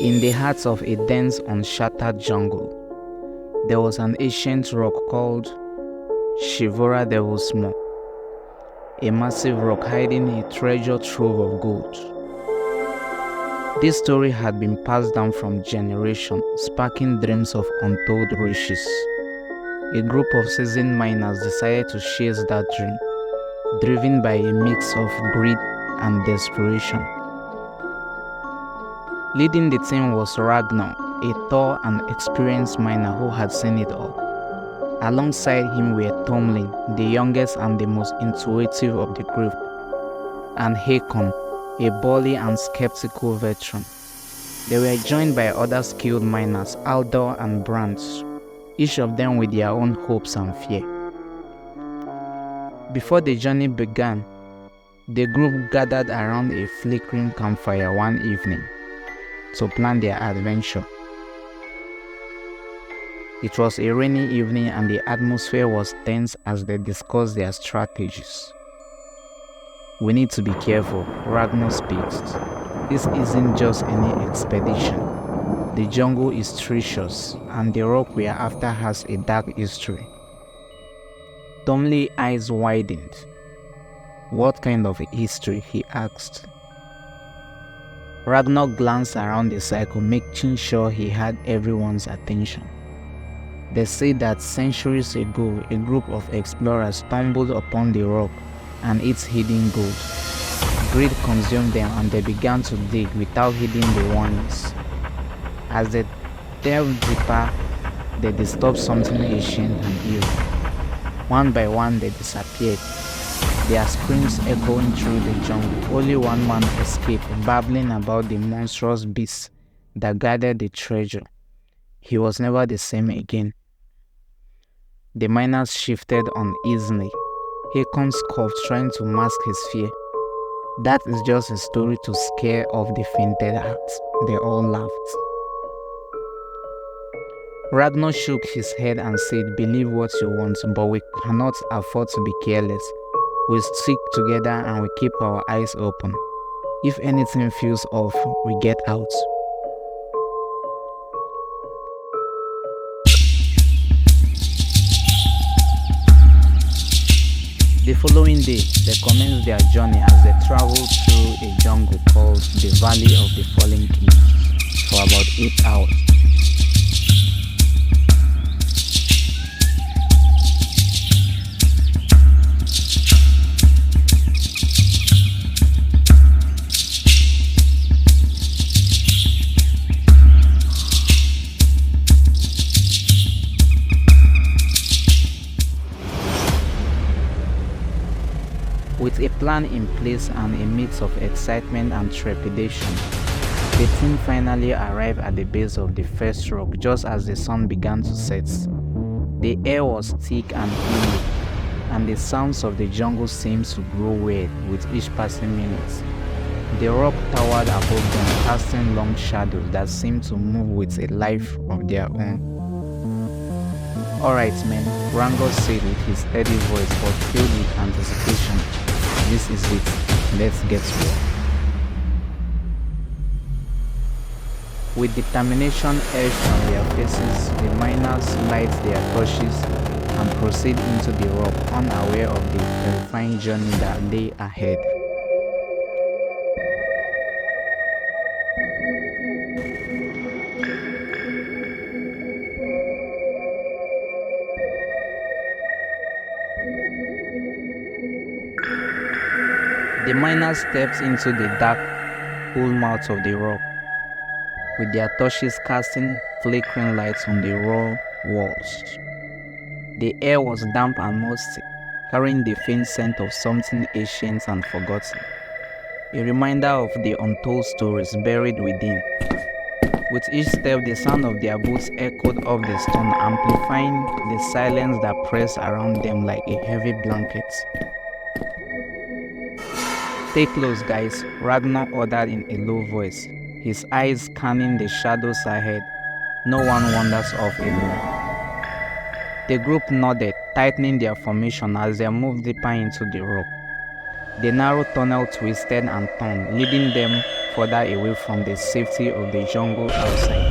In the heart of a dense, unshattered jungle, there was an ancient rock called Shivora Devil's Maw, a massive rock hiding a treasure trove of gold. This story had been passed down from generation, sparking dreams of untold riches. A group of seasoned miners decided to chase that dream, driven by a mix of greed and desperation. Leading the team was Ragnor, a tall and experienced miner who had seen it all. Alongside him were Tomlin, the youngest and the most intuitive of the group, and Hakon, a burly and skeptical veteran. They were joined by other skilled miners, Aldor and Brandth, each of them with their own hopes and fear. Before the journey began, the group gathered around a flickering campfire one evening to plan their adventure. It was a rainy evening and the atmosphere was tense as they discussed their strategies. "We need to be careful," Ragnor speaks. "This isn't just any expedition. The jungle is treacherous and the rock we are after has a dark history." Tomlin's eyes widened. "What kind of a history?" he asked. Ragnor glanced around the circle, making sure he had everyone's attention. They say that centuries ago, a group of explorers stumbled upon the rock and its hidden gold. Greed consumed them and they began to dig without heeding the warnings. As they delved deeper, they disturbed something ancient and evil. One by one, they disappeared, their screams echoing through the jungle. Only one man escaped, babbling about the monstrous beasts that guarded the treasure. He was never the same again. The miners shifted uneasily. Hakon scoffed, trying to mask his fear. "That is just a story to scare off the fainted hearts." They all laughed. Ragnor shook his head and said, "Believe what you want, but we cannot afford to be careless. We stick together and we keep our eyes open. If anything feels off, we get out." The following day, they commenced their journey as they traveled through a jungle called the Valley of the Fallen Kings for about 8 hours. With a plan in place and a mix of excitement and trepidation, the team finally arrived at the base of the first rock just as the sun began to set. The air was thick and humid, and the sounds of the jungle seemed to grow weird with each passing minute. The rock towered above them, casting long shadows that seemed to move with a life of their own. "Alright, men," Ragnor said with his steady voice but filled with anticipation. "This is it. Let's get to work." With determination etched on their faces, the miners light their torches and proceed into the rock, unaware of the terrifying journey that lay ahead. The miners stepped into the dark, cool mouth of the rock, with their torches casting flickering lights on the raw walls. The air was damp and musty, carrying the faint scent of something ancient and forgotten, a reminder of the untold stories buried within. With each step, the sound of their boots echoed off the stone, amplifying the silence that pressed around them like a heavy blanket. "Stay close, guys," Ragnor ordered in a low voice, his eyes scanning the shadows ahead. "No one wanders off alone." The group nodded, tightening their formation as they moved deeper into the rock. The narrow tunnel twisted and turned, leading them further away from the safety of the jungle outside.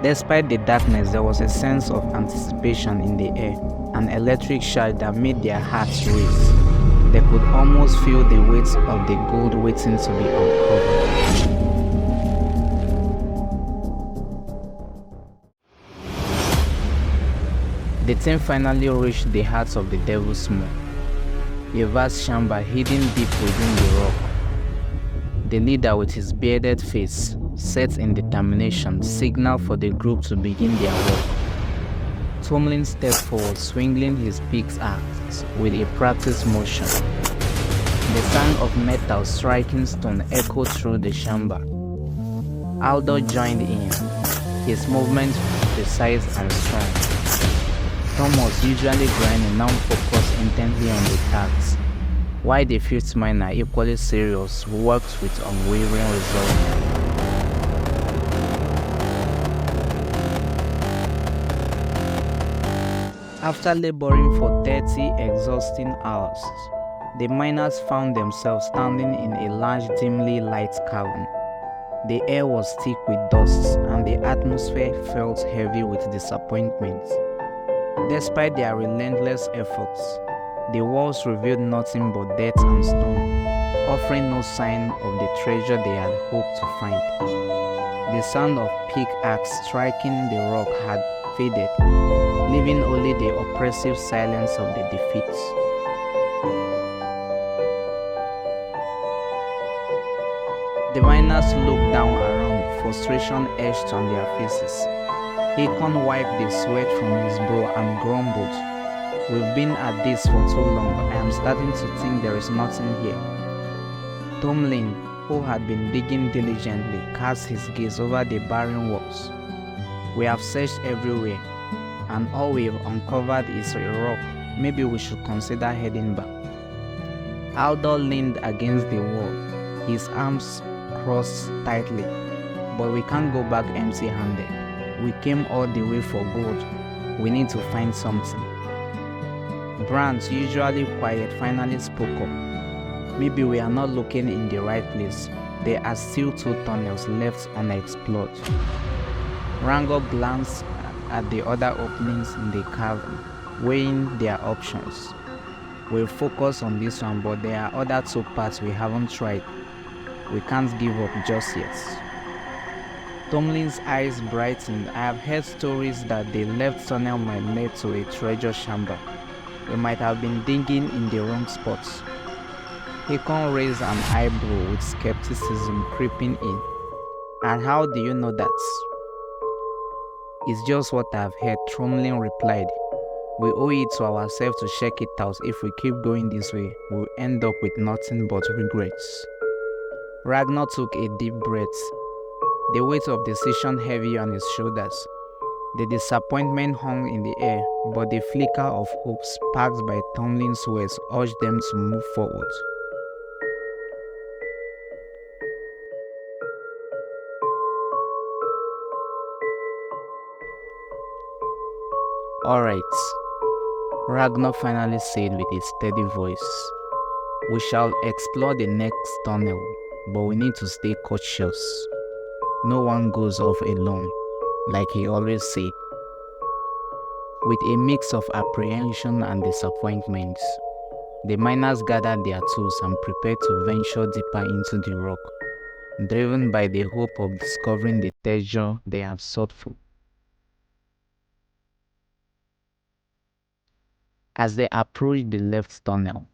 Despite the darkness, there was a sense of anticipation in the air, an electric charge that made their hearts race. They could almost feel the weight of the gold waiting to be uncovered. The team finally reached the heart of the Devil's Smoke, a vast chamber hidden deep within the rock. The leader, with his bearded face set in determination, signaled for the group to begin their work. Tomlin stepped forward, swinging his pickaxe with a practiced motion. The sound of metal striking stone echoed through the chamber. Aldor joined in, his movements precise and strong. Thomas, usually grinding, now focused intently on the task, while the fifth miner, equally serious, worked with unwavering resolve. After laboring for 30 exhausting hours, the miners found themselves standing in a large, dimly lit cavern. The air was thick with dust, and the atmosphere felt heavy with disappointment. Despite their relentless efforts, the walls revealed nothing but dirt and stone, offering no sign of the treasure they had hoped to find. The sound of pickaxe striking the rock had faded, leaving only the oppressive silence of the defeat. The miners looked down around, frustration etched on their faces. Hakon wiped the sweat from his brow and grumbled, "We've been at this for too long. I am starting to think there is nothing here." Tomlin, who had been digging diligently, cast his gaze over the barren walls. "We have searched everywhere, and all we've uncovered is a rock. Maybe we should consider heading back." Aldor leaned against the wall, his arms crossed tightly. "But we can't go back empty-handed. We came all the way for gold. We need to find something." Brandth, usually quiet, finally spoke up. "Maybe we are not looking in the right place. There are still 2 tunnels left unexplored." Ragnor glanced at the other openings in the cavern, weighing their options. "We'll focus on this one, but there are other 2 paths we haven't tried. We can't give up just yet." Tomlin's eyes brightened. "I have heard stories that the left tunnel might lead to a treasure chamber. We might have been digging in the wrong spots." Hakon raised an eyebrow with skepticism creeping in. "And how do you know that?" "It's just what I've heard," Tomlin replied. "We owe it to ourselves to check it out. If we keep going this way, we'll end up with nothing but regrets." Ragnor took a deep breath, the weight of decision heavy on his shoulders. The disappointment hung in the air, but the flicker of hope sparked by Tomlin's words urged them to move forward. "All right," Ragnor finally said with a steady voice. "We shall explore the next tunnel, but we need to stay cautious. No one goes off alone, like he always said." With a mix of apprehension and disappointment, the miners gathered their tools and prepared to venture deeper into the rock, driven by the hope of discovering the treasure they have sought for. As they approached the left tunnel,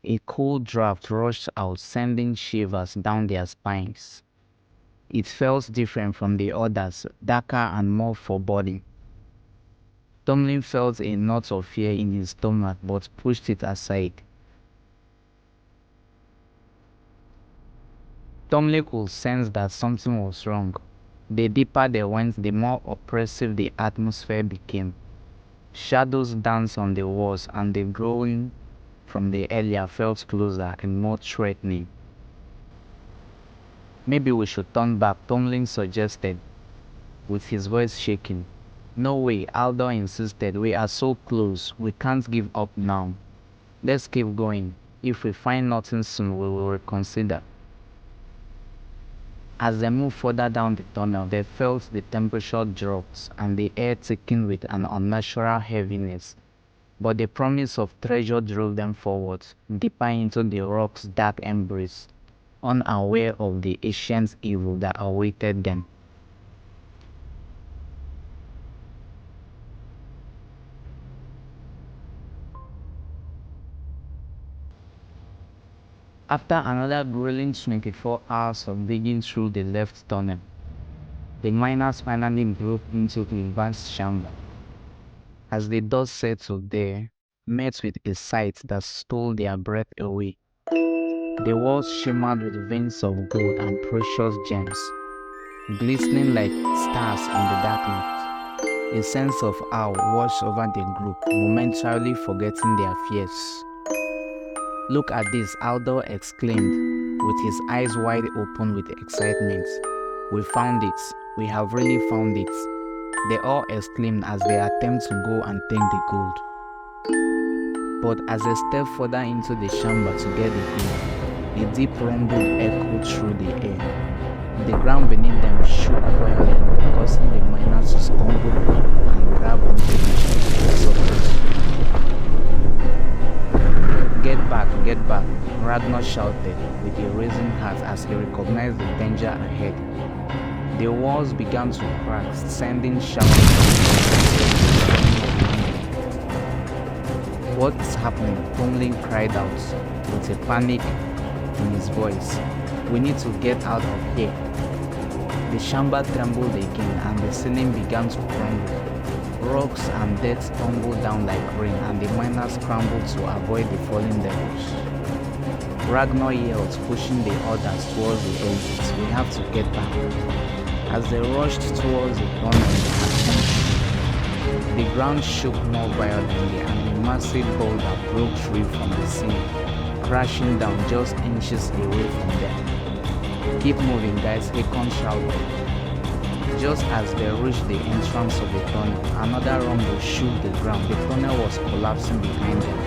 a cold draft rushed out, sending shivers down their spines. It felt different from the others, darker and more foreboding. Tomlin felt a knot of fear in his stomach but pushed it aside. Tomlin could sense that something was wrong. The deeper they went, the more oppressive the atmosphere became. Shadows danced on the walls, and the growing from the area felt closer and more threatening. "Maybe we should turn back," Tomlin suggested, with his voice shaking. "No way," Aldor insisted. "We are so close. We can't give up now. Let's keep going. If we find nothing soon, we will reconsider." As they moved further down the tunnel, they felt the temperature dropped and the air thickened with an unnatural heaviness. But the promise of treasure drove them forward, deeper into the rock's dark embrace, unaware of the ancient evil that awaited them. After another grueling 24 hours of digging through the left tunnel, the miners finally broke into a vast chamber. As the dust settled there, met with a sight that stole their breath away. The walls shimmered with veins of gold and precious gems, glistening like stars in the darkness. A sense of awe washed over the group, momentarily forgetting their fears. "Look at this," Aldor exclaimed, with his eyes wide open with excitement. "We found it. We have really found it," they all exclaimed as they attempt to go and take the gold. But as they stepped further into the chamber to get the gold, a deep rumble echoed through the air. The ground beneath them shook violently, causing the miners to stumble and grab onto each other. Get back," Ragnor shouted with a racing heart as he recognized the danger ahead. The walls began to crack, sending showers of "What is happening?" Tomlin cried out with a panic in his voice. "We need to get out of here." The chamber trembled again and the ceiling began to crumble. Rocks and dirt tumbled down like rain, and the miners scrambled to avoid the falling devils. Ragnor yelled, pushing the others towards the exit. "We have to get back." As they rushed towards the tunnel, the ground shook more violently and a massive boulder broke free from the ceiling, crashing down just inches away from them. "Keep moving, guys," Hakon shouted. Just as they reached the entrance of the tunnel, another rumble shook the ground. The tunnel was collapsing behind them,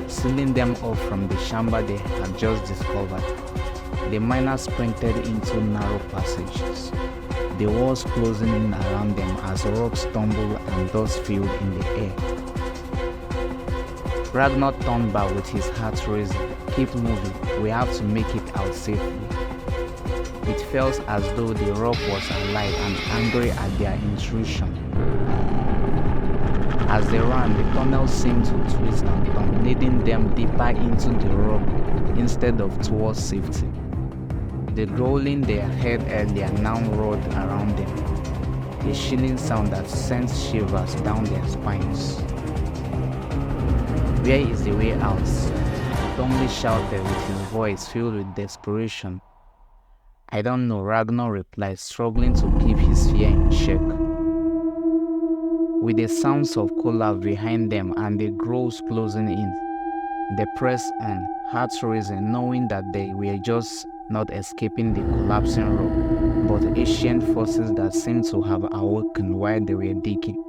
sealing them off from the chamber they had just discovered. The miners sprinted into narrow passages, the walls closing in around them as rocks tumbled and dust filled in the air. Ragnor turned back with his heart racing. "Keep moving, we have to make it out safely." It felt as though the rock was alive and angry at their intrusion. As they ran, the tunnel seemed to twist and turn, leading them deeper into the rock instead of towards safety. The growling they heard earlier now roared around them, a chilling sound that sent shivers down their spines. "Where is the way out?" Tomlin shouted with his voice filled with desperation. "I don't know," Ragnor replied, struggling to keep his fear in check. With the sounds of collapse behind them and the growls closing in, they pressed on, hearts racing, knowing that they were just not escaping the collapsing rock, but ancient forces that seemed to have awakened while they were digging.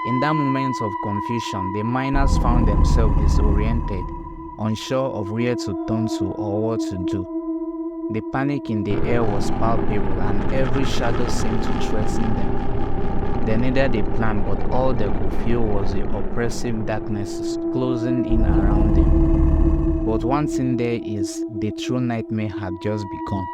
In that moment of confusion, the miners found themselves disoriented, unsure of where to turn to or what to do. The panic in the air was palpable, and every shadow seemed to threaten them. They needed a plan, but all they could feel was the oppressive darkness closing in around them. But one thing there is, the true nightmare had just begun.